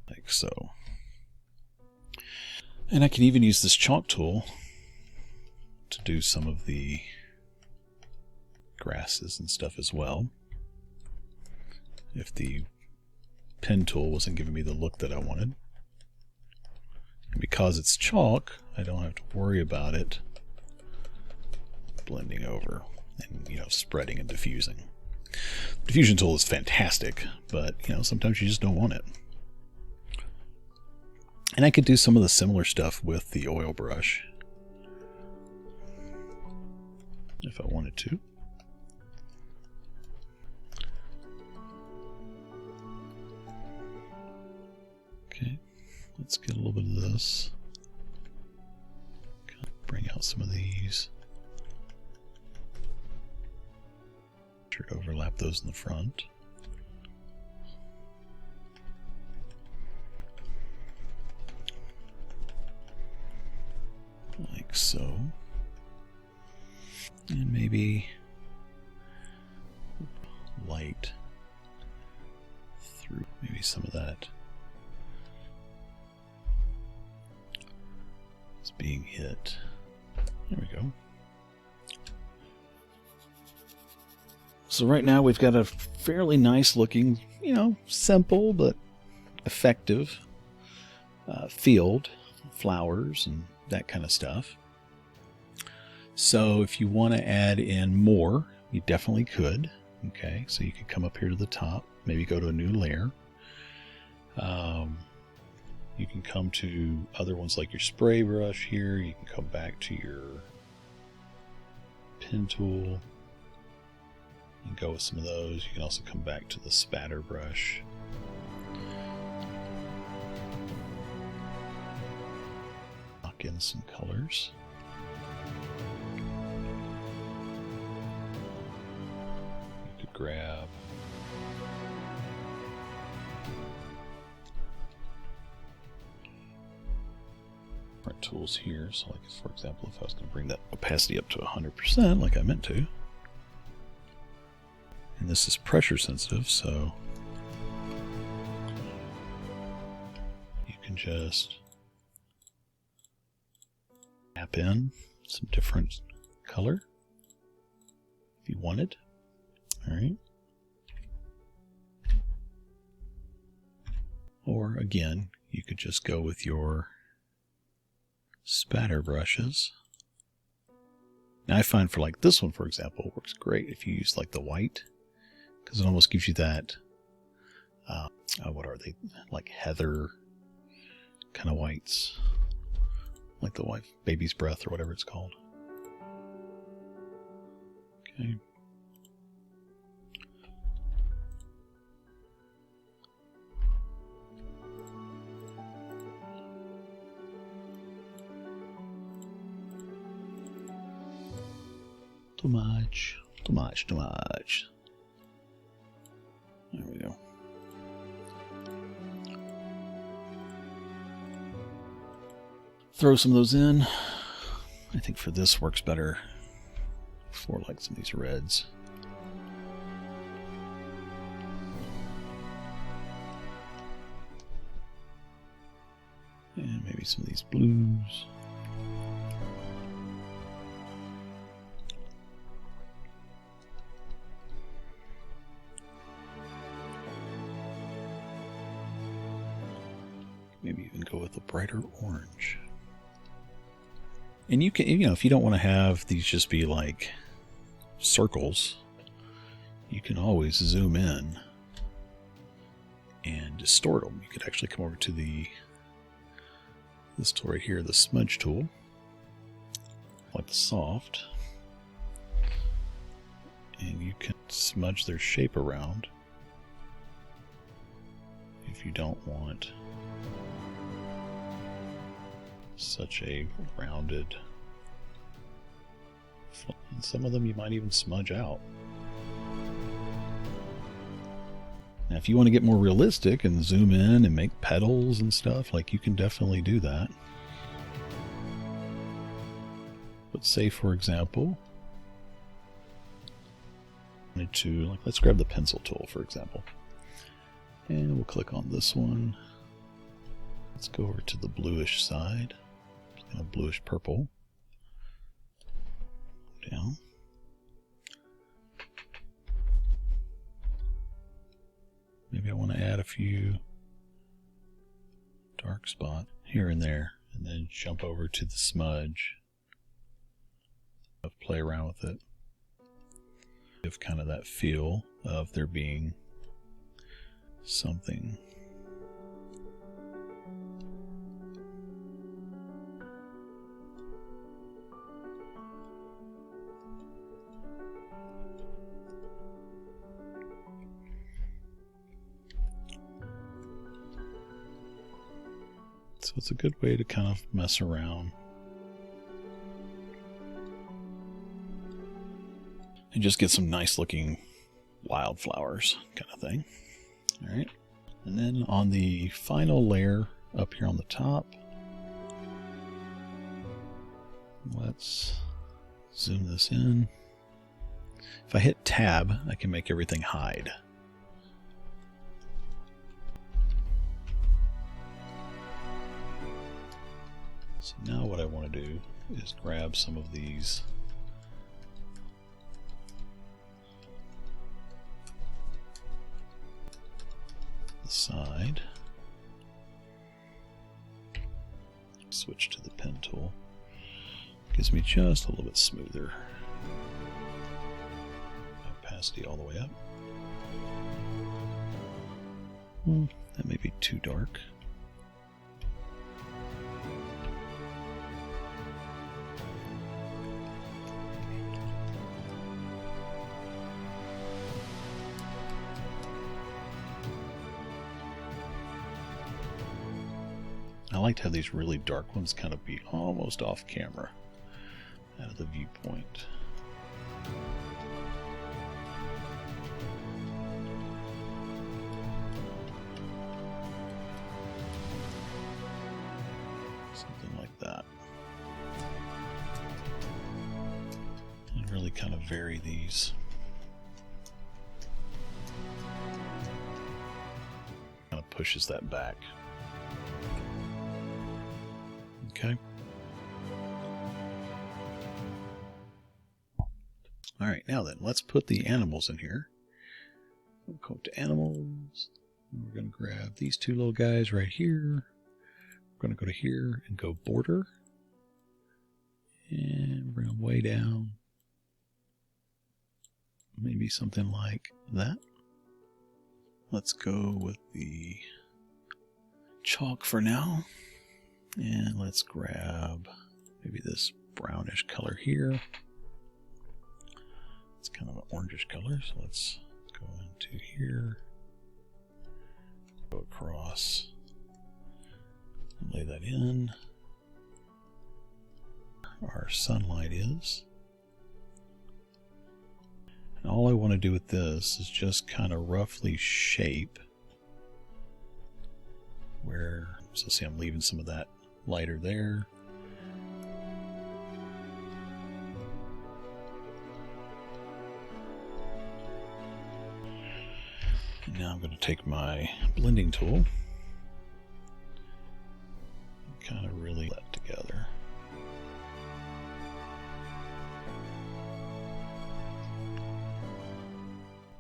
like so. And I can even use this chalk tool to do some of the grasses and stuff as well, if the pen tool wasn't giving me the look that I wanted. And because it's chalk, I don't have to worry about it blending over and, you know, spreading and diffusing. The diffusion tool is fantastic, but, you know, sometimes you just don't want it. And I could do some of the similar stuff with the oil brush if I wanted to. Okay, let's get a little bit of this. Kind of bring out some of these. Sure to overlap those in the front. Like so. And maybe light through maybe some of that is being hit. There we go. So right now we've got a fairly nice looking, you know, simple but effective field, flowers and that kind of stuff. So if you want to add in more, you definitely could. Okay, so you could come up here to the top, maybe go to a new layer. You can come to other ones like your spray brush here. You can come back to your pen tool and go with some of those. You can also come back to the spatter brush. Lock in some colors. grab our tools here. So like, for example, if I was going to bring that opacity up to 100% like I meant to, and this is pressure sensitive, so you can just tap in some different color if you wanted. All right. Or again, you could just go with your spatter brushes. Now I find for like this one, for example, it works great if you use like the white, because it almost gives you that, what are they, like heather kind of whites, like the white baby's breath or whatever it's called. Okay. Too much, too much, too much. There we go. Throw some of those in. I think for this works better for like some of these reds. And maybe some of these blues. Maybe even go with a brighter orange. And you can, you know, if you don't want to have these just be like circles, you can always zoom in and distort them. You could actually come over to this tool right here, the smudge tool, like the soft, and you can smudge their shape around if you don't want such a rounded, and some of them you might even smudge out. Now if you want to get more realistic and zoom in and make petals and stuff, like you can definitely do that. But say for example, I wanted to, like, let's grab the pencil tool for example, and we'll click on this one. Let's go over to the bluish side, kind of bluish purple. Down. Maybe I want to add a few dark spots here and there, and then jump over to the smudge. Play around with it. Give kind of that feel of there being something. So it's a good way to kind of mess around and just get some nice looking wildflowers kind of thing. All right. And then on the final layer up here on the top, let's zoom this in. If I hit tab, I can make everything hide. So now what I want to do is grab some of these side, switch to the pen tool, gives me just a little bit smoother opacity all the way up. That may be too dark. I like to have these really dark ones kind of be almost off camera, out of the viewpoint. kind of vary these. Kind of pushes that back. Okay. All right, now then, let's put the animals in here. We'll go to animals. And we're going to grab these two little guys right here. We're going to go to here and go border. And bring them way down. Maybe something like that. Let's go with the chalk for now. And let's grab maybe this brownish color here. It's kind of an orangish color, so let's go into here. Go across and lay that in. Our sunlight is. And all I want to do with this is just kind of roughly shape where, so see I'm leaving some of that lighter there. And now I'm going to take my blending tool and kind of really let together.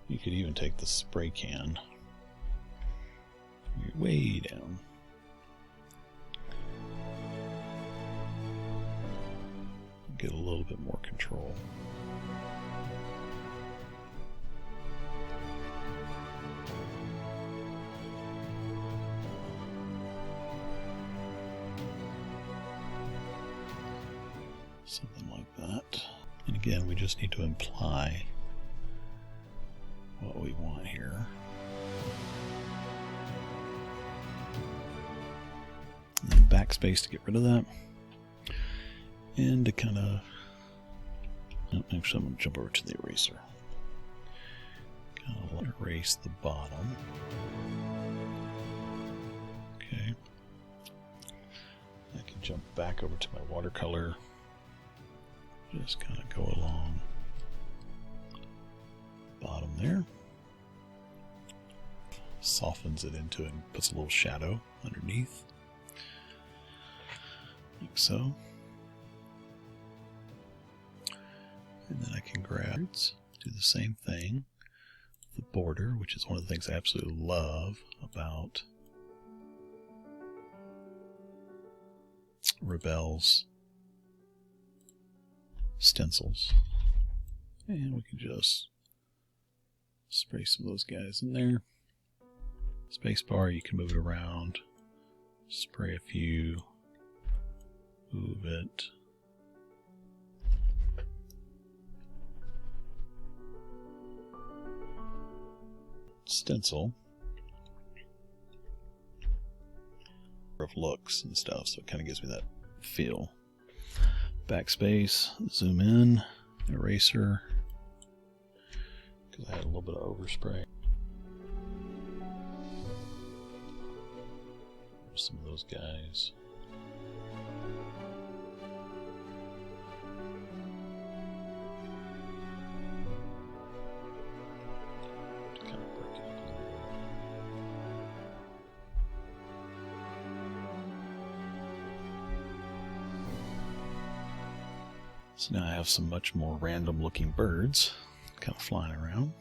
You could even take the spray can way down. Get a little bit more control. Something like that. And again, we just need to imply what we want here. And then backspace to get rid of that. And to kind of, actually I'm going to jump over to the eraser. Kind of erase the bottom. Okay. I can jump back over to my watercolor. Just kind of go along bottom there. Softens it into it and puts a little shadow underneath. Like so. And then I can grab, do the same thing. The border, which is one of the things I absolutely love about Rebelle's stencils. And we can just spray some of those guys in there. Spacebar, you can move it around. Spray a few. Move it. Stencil of looks and stuff, so it kind of gives me that feel. Backspace, zoom in, eraser, because I had a little bit of overspray. There's some of those guys. So now I have some much more random looking birds kind of flying around.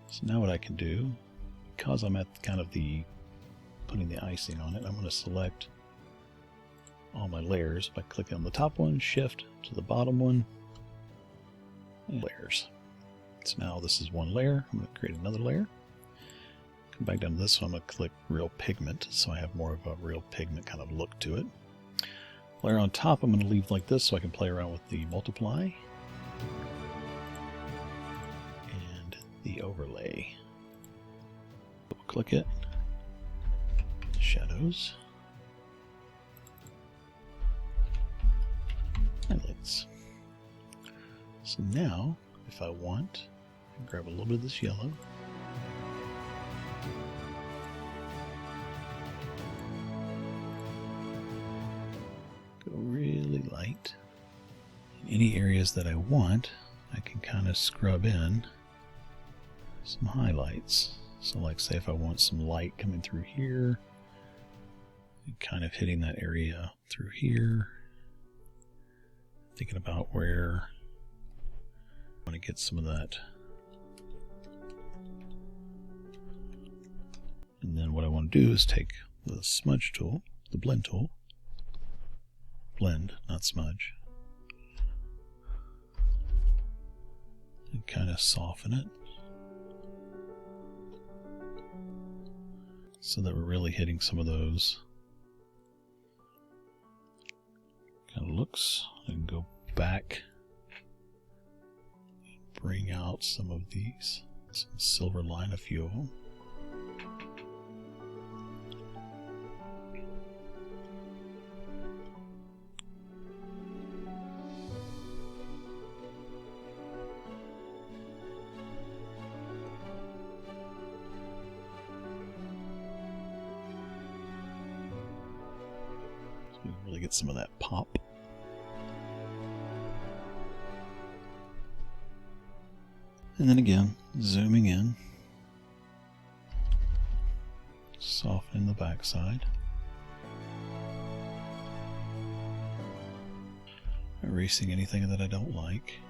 So now what I can do, because I'm at kind of the putting the icing on it, I'm going to select all my layers by clicking on the top one, shift to the bottom one, and layers. So now this is one layer. I'm going to create another layer. Come back down to this one. I'm going to click Real Pigment, so I have more of a real pigment kind of look to it. Layer on top I'm going to leave like this so I can play around with the multiply and the overlay. Click it. Shadows. Highlights. So now, if I want, I can grab a little bit of this yellow. Go really light. In any areas that I want, I can kind of scrub in some highlights. So like say if I want some light coming through here, kind of hitting that area through here, thinking about where I want to get some of that. And then what I want to do is take the smudge tool, the blend tool, blend, not smudge, and kind of soften it so that we're really hitting some of those kind of looks, and go back and bring out some of these, some silver line, a few of them. So we can really get some of that pop. And then again, zooming in, softening the backside, erasing anything that I don't like.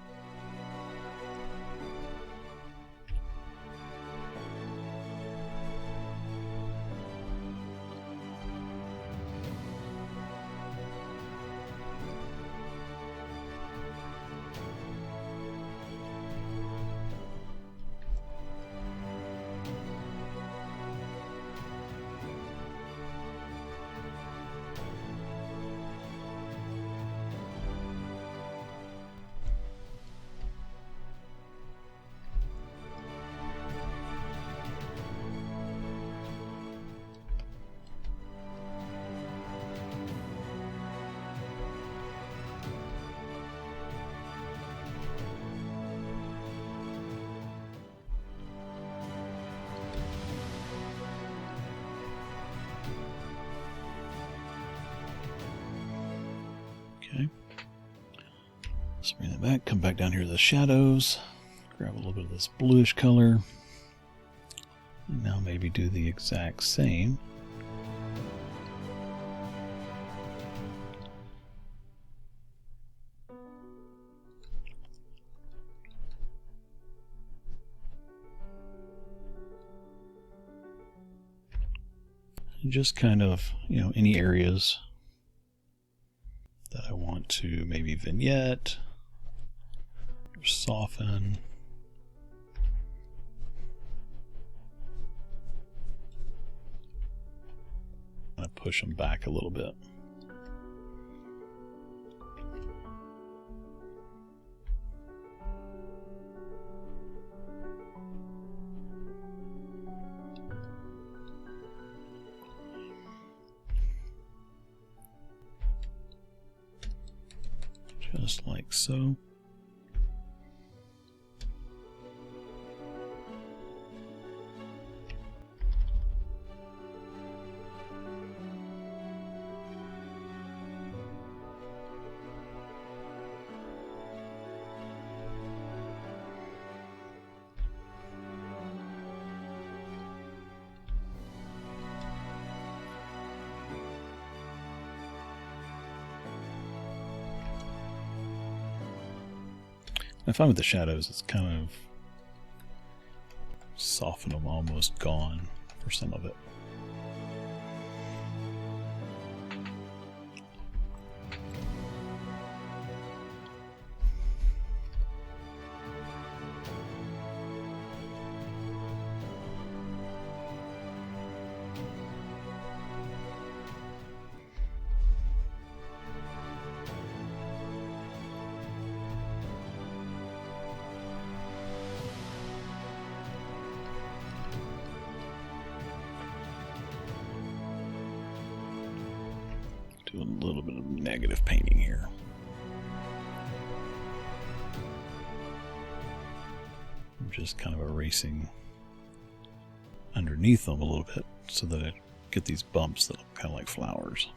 Okay, let's bring that back, come back down here to the shadows, grab a little bit of this bluish color, and now maybe do the exact same. And just kind of, any areas that I want to maybe vignette or soften. I'm going to push them back a little bit. Just like so. I find with the shadows, it's kind of soften them, almost gone for some of it. Do a little bit of negative painting here. I'm just kind of erasing underneath them a little bit so that I get these bumps that look kind of like flowers.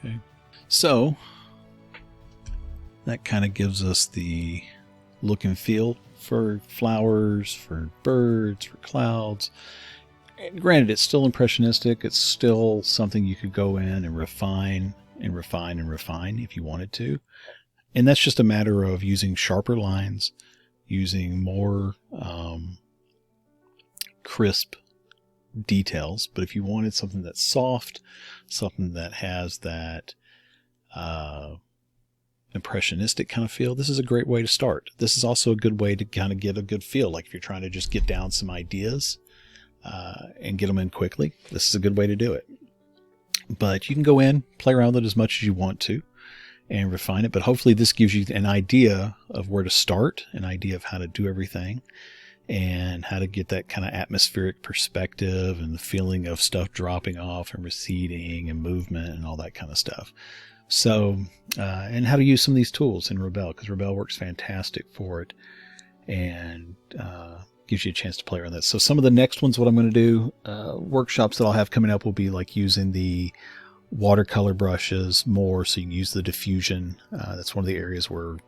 Okay, so that kind of gives us the look and feel for flowers, for birds, for clouds. And granted, it's still impressionistic. It's still something you could go in and refine and refine and refine if you wanted to. And that's just a matter of using sharper lines, using more crisp details. But if you wanted something that's soft, something that has that impressionistic kind of feel, this is a great way to start. This is also a good way to kind of get a good feel. Like if you're trying to just get down some ideas and get them in quickly, this is a good way to do it. But you can go in, play around with it as much as you want to, and refine it. But hopefully this gives you an idea of where to start, an idea of how to do everything, and how to get that kind of atmospheric perspective and the feeling of stuff dropping off and receding and movement and all that kind of stuff. So, and how to use some of these tools in Rebelle, because Rebelle works fantastic for it and gives you a chance to play around that. So some of the next ones, what I'm going to do, workshops that I'll have coming up will be like using the watercolor brushes more, so you can use the diffusion. That's one of the areas where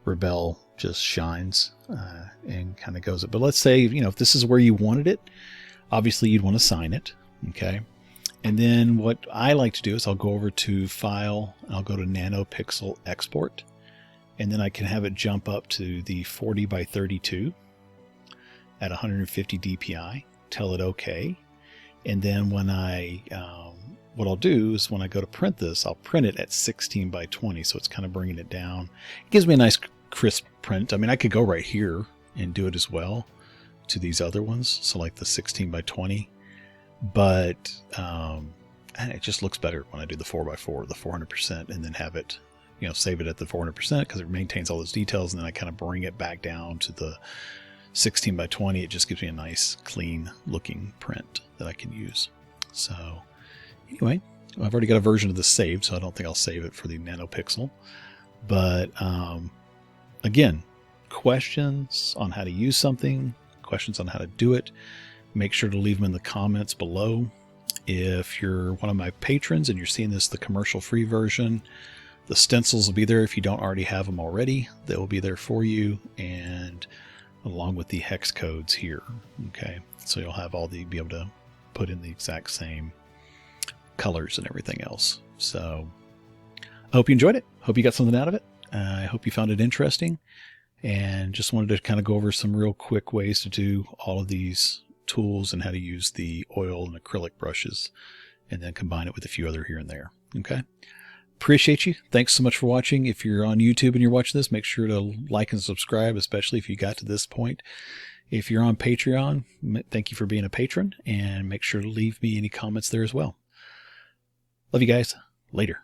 Rebelle just shines and kind of goes it. But let's say, you know, if this is where you wanted it, obviously you'd want to sign it. Okay. And then what I like to do is I'll go over to File, and I'll go to Nanopixel Export, and then I can have it jump up to the 40 by 32 at 150 DPI, tell it OK. And then when I, what I'll do is when I go to print this, I'll print it at 16 by 20. So it's kind of bringing it down. It gives me a nice crisp print. I mean, I could go right here and do it as well to these other ones. So like the 16 by 20. But it just looks better when I do the 4x4, the 400%, and then have it, you know, save it at the 400% because it maintains all those details. And then I kind of bring it back down to the 16 by 20. It just gives me a nice, clean looking print that I can use. So anyway, I've already got a version of this saved, so I don't think I'll save it for the Nanopixel. But again, questions on how to use something, questions on how to do it, make sure to leave them in the comments below. If you're one of my patrons and you're seeing this, the commercial free version, the stencils will be there. If you don't already have them already, they will be there for you, and along with the hex codes here. Okay, so you'll have all the, be able to put in the exact same colors and everything else. So I hope you enjoyed it. Hope you got something out of it. I hope you found it interesting, and just wanted to kind of go over some real quick ways to do all of these tools and how to use the oil and acrylic brushes, and then combine it with a few other here and there. Okay. Appreciate you. Thanks so much for watching. If you're on YouTube and you're watching this, make sure to like and subscribe, especially if you got to this point. If you're on Patreon, thank you for being a patron, and make sure to leave me any comments there as well. Love you guys. Later.